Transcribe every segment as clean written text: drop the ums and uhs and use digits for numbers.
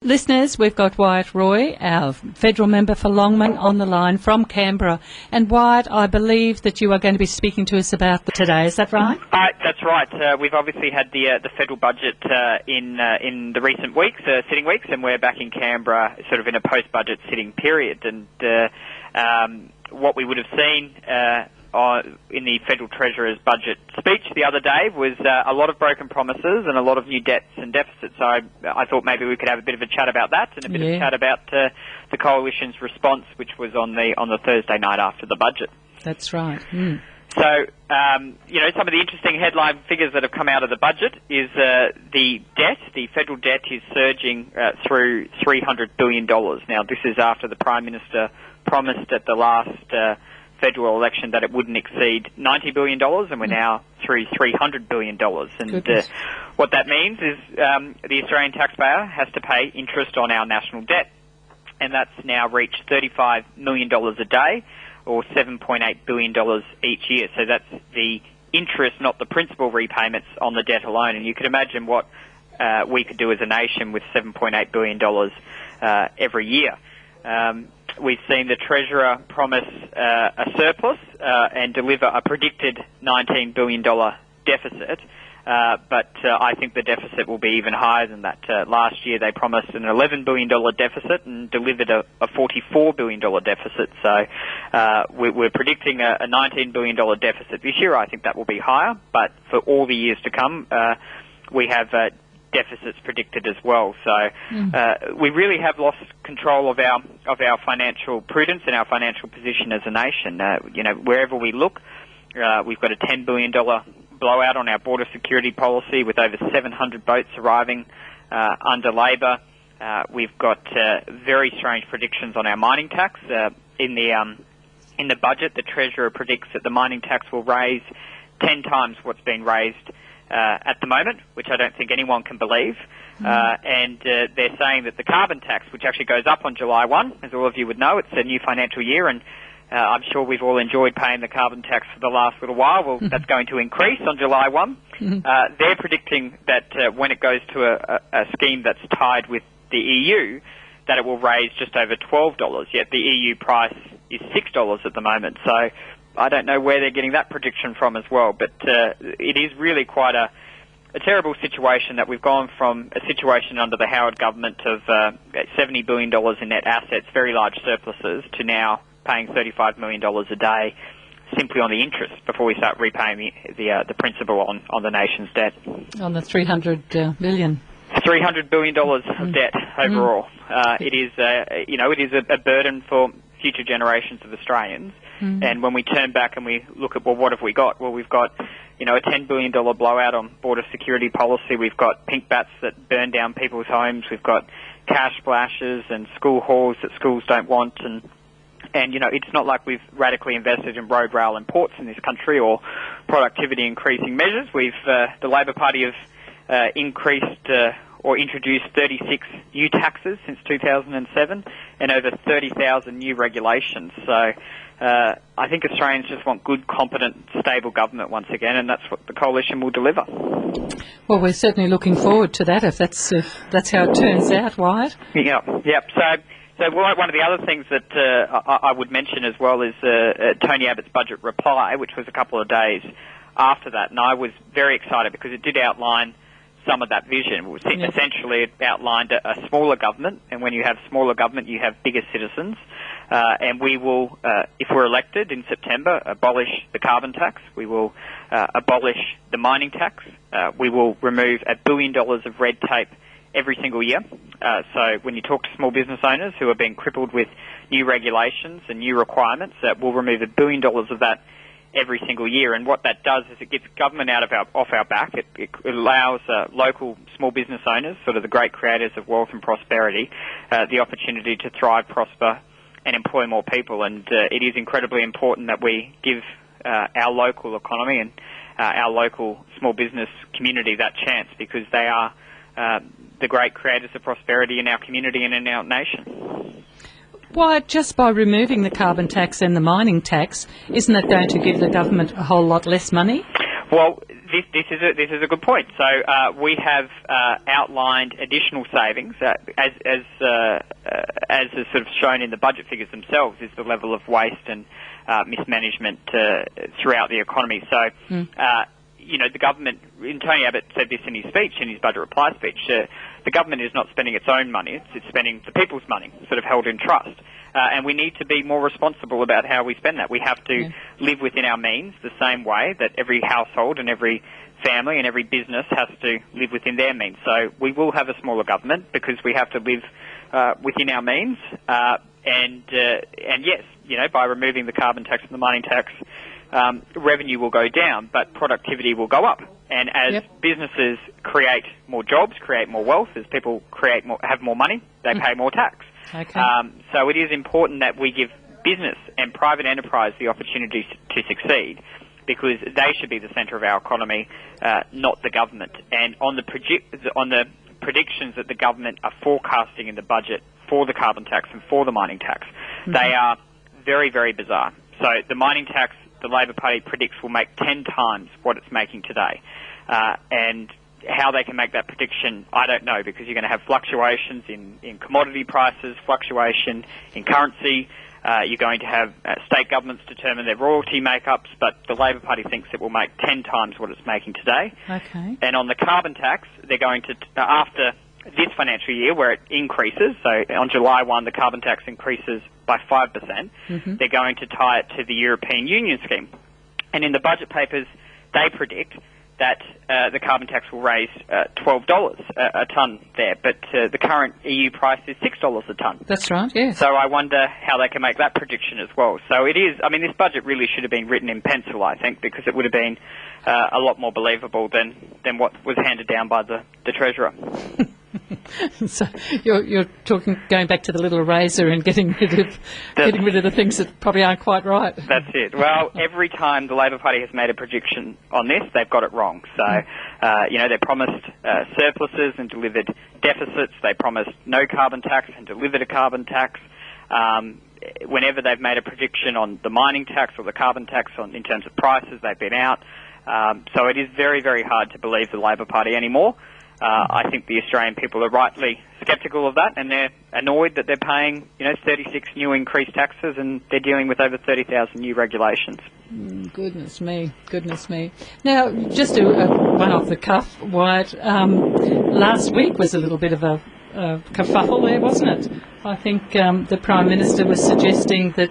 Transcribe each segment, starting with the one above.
Listeners, we've got Wyatt Roy, our federal member for Longman, on the line from Canberra. And Wyatt, I believe that you are going to be speaking to us about today. Is that right? That's right. We've obviously had the federal budget in the recent weeks, sitting weeks, and we're back in Canberra, sort of in a post-budget sitting period. And what we would have seen in the Federal Treasurer's budget speech the other day was a lot of broken promises and a lot of new debts and deficits. So I thought maybe we could have a bit of a chat about that and a bit of a chat about the Coalition's response, which was on the Thursday night after the budget. That's right. Mm. So, some of the interesting headline figures that have come out of the budget is the debt. The federal debt is surging through $300 billion. Now, this is after the Prime Minister promised at the last federal election that it wouldn't exceed $90 billion, and we're now through $300 billion. And what that means is the Australian taxpayer has to pay interest on our national debt, and that's now reached $35 million a day, or $7.8 billion each year. So that's the interest, not the principal repayments on the debt alone. And you can imagine what we could do as a nation with $7.8 billion every year. We've seen the Treasurer promise a surplus and deliver a predicted $19 billion deficit, but I think the deficit will be even higher than that. Last year they promised an $11 billion deficit and delivered a $44 billion deficit. So we're predicting a $19 billion deficit this year. I think that will be higher, but for all the years to come, we have deficits predicted as well. So we really have lost control of our financial prudence and our financial position as a nation. Wherever we look, we've got a $10 billion blowout on our border security policy with over 700 boats arriving under Labor. We've got very strange predictions on our mining tax. In the budget, the Treasurer predicts that the mining tax will raise 10 times what's been raised at the moment, which I don't think anyone can believe. And they're saying that the carbon tax, which actually goes up on July 1, as all of you would know, it's a new financial year, and I'm sure we've all enjoyed paying the carbon tax for the last little while. Well, that's going to increase on July 1. They're predicting that when it goes to a scheme that's tied with the EU, that it will raise just over $12, yet the EU price is $6 at the moment. So I don't know where they're getting that prediction from as well, but it is really quite a terrible situation that we've gone from a situation under the Howard government of $70 billion in net assets, very large surpluses, to now paying $35 million a day simply on the interest before we start repaying the principal on the nation's debt. On the $300 billion. $300 billion of debt overall. It is a burden for future generations of Australians. And when we turn back and we look at, well, what have we got? Well, we've got, a $10 billion blowout on border security policy. We've got pink bats that burn down people's homes. We've got cash splashes and school halls that schools don't want. And it's not like we've radically invested in road, rail and ports in this country or productivity increasing measures. The Labor Party have increased or introduced 36 new taxes since 2007 and over 30,000 new regulations. So I think Australians just want good, competent, stable government once again, and that's what the Coalition will deliver. Well, we're certainly looking forward to that if that's how it turns out, Wyatt. Yep. So one of the other things that I would mention as well is Tony Abbott's budget reply, which was a couple of days after that, and I was very excited because it did outline some of that vision. Essentially, it outlined a smaller government, and when you have smaller government, you have bigger citizens. And we will, if we're elected in September, abolish the carbon tax. We will abolish the mining tax. We will remove $1 billion of red tape every single year. So when you talk to small business owners who are being crippled with new regulations and new requirements, we'll remove $1 billion of that every single year. And what that does is it gets government off our back. It allows local small business owners, sort of the great creators of wealth and prosperity, the opportunity to thrive, prosper, and employ more people. And it is incredibly important that we give our local economy and our local small business community that chance, because they are the great creators of prosperity in our community and in our nation. Why, just by removing the carbon tax and the mining tax, isn't it going to give the government a whole lot less money? Well, this is a good point. So we have outlined additional savings as is sort of shown in the budget figures themselves is the level of waste and mismanagement throughout the economy. So the government, and Tony Abbott said this in his speech, in his budget reply speech, the government is not spending its own money, it's spending the people's money, sort of held in trust. And we need to be more responsible about how we spend that. We have to live within our means the same way that every household and every family and every business has to live within their means. So we will have a smaller government because we have to live within our means. And yes, by removing the carbon tax and the mining tax, revenue will go down, but productivity will go up. And as businesses create more jobs, create more wealth, as people have more money, they pay more tax. Okay. So it is important that we give business and private enterprise the opportunity to succeed, because they should be the centre of our economy, not the government. And on the predictions that the government are forecasting in the budget for the carbon tax and for the mining tax, they are very, very bizarre. So the mining tax, the Labor Party predicts will make 10 times what it's making today. And how they can make that prediction, I don't know, because you're going to have fluctuations in commodity prices, fluctuation in currency. You're going to have state governments determine their royalty makeups, but the Labor Party thinks it will make 10 times what it's making today. Okay. And on the carbon tax, they're going to, after this financial year where it increases, so on July 1 the carbon tax increases by 5%, they're going to tie it to the European Union scheme. And in the budget papers, they predict that the carbon tax will raise $12 a tonne there, but the current EU price is $6 a tonne. That's right, yes. So I wonder how they can make that prediction as well. So it is, this budget really should have been written in pencil, I think, because it would have been a lot more believable than what was handed down by the Treasurer. So you're talking, going back to the little eraser and getting rid of the things that probably aren't quite right. That's it. Well, every time the Labor Party has made a prediction on this, they've got it wrong. So, they promised surpluses and delivered deficits. They promised no carbon tax and delivered a carbon tax. Whenever they've made a prediction on the mining tax or the carbon tax in terms of prices, they've been out. So it is very, very hard to believe the Labor Party anymore. I think the Australian people are rightly sceptical of that, and they're annoyed that they're paying, 36 new increased taxes, and they're dealing with over 30,000 new regulations. Goodness me. Now, just one off the cuff, Wyatt, last week was a little bit of a kerfuffle there, wasn't it? I think the Prime Minister was suggesting that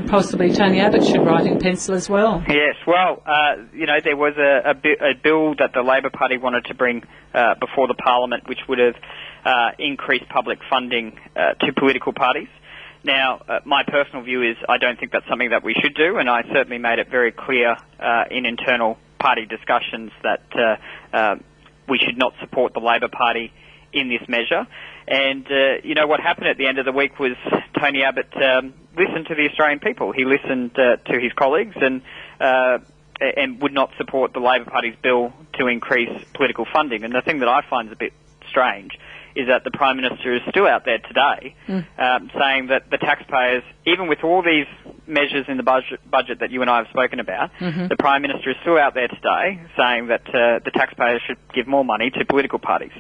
possibly Tony Abbott should write in pencil as well. Yes, well, there was a bill that the Labor Party wanted to bring before the Parliament, which would have increased public funding to political parties. Now, my personal view is I don't think that's something that we should do, and I certainly made it very clear in internal party discussions that we should not support the Labor Party in this measure. And, what happened at the end of the week was Tony Abbott listened to the Australian people. He listened to his colleagues and would not support the Labor Party's bill to increase political funding. And the thing that I find is a bit strange is that the Prime Minister is still out there today saying that the taxpayers, even with all these measures in the budget that you and I have spoken about, the Prime Minister is still out there today saying that the taxpayers should give more money to political parties.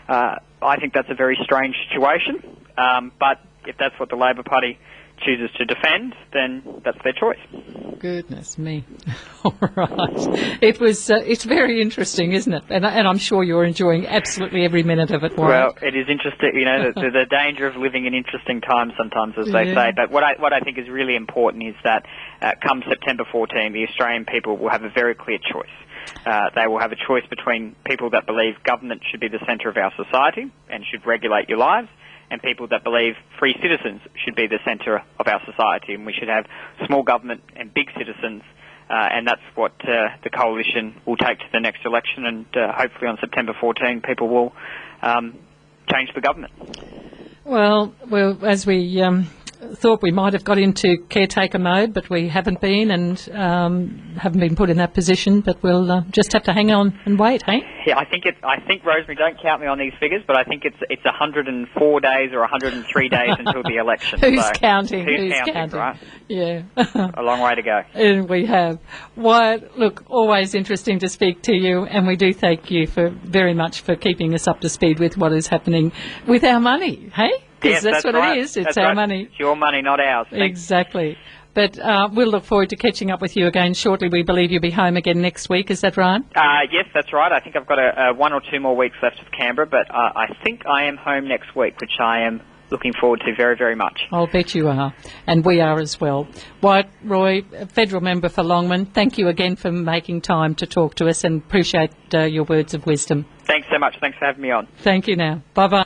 I think that's a very strange situation, but if that's what the Labor Party chooses to defend, then that's their choice. Goodness me. All right. It's very interesting, isn't it? And I'm sure you're enjoying absolutely every minute of it, Wyatt. Well, it is interesting, the danger of living in interesting times sometimes, as they say. But what I think is really important is that come September 14, the Australian people will have a very clear choice. They will have a choice between people that believe government should be the centre of our society and should regulate your lives, and people that believe free citizens should be the centre of our society, and we should have small government and big citizens, and that's what the coalition will take to the next election, and hopefully on September 14 people will change the government. Well, as we thought we might have got into caretaker mode, but we haven't been, and haven't been put in that position. But we'll just have to hang on and wait, hey? Yeah, I think Rosemary, don't count me on these figures, but I think it's 104 days or 103 days until the election. Who's counting? Who's counting? Right? Yeah. A long way to go. And we have. Wyatt, look, always interesting to speak to you, and we do thank you very much for keeping us up to speed with what is happening with our money, hey? Because Yes, that's what right. it is. It's That's our right. money. It's your money, not ours. Exactly. But we'll look forward to catching up with you again shortly. We believe you'll be home again next week. Is that right? Yes, that's right. I think I've got 1 or 2 more weeks left of Canberra, but I think I am home next week, which I am looking forward to very, very much. I'll bet you are. And we are as well. Wyatt Roy, federal member for Longman, thank you again for making time to talk to us, and appreciate your words of wisdom. Thanks so much. Thanks for having me on. Thank you now. Bye-bye.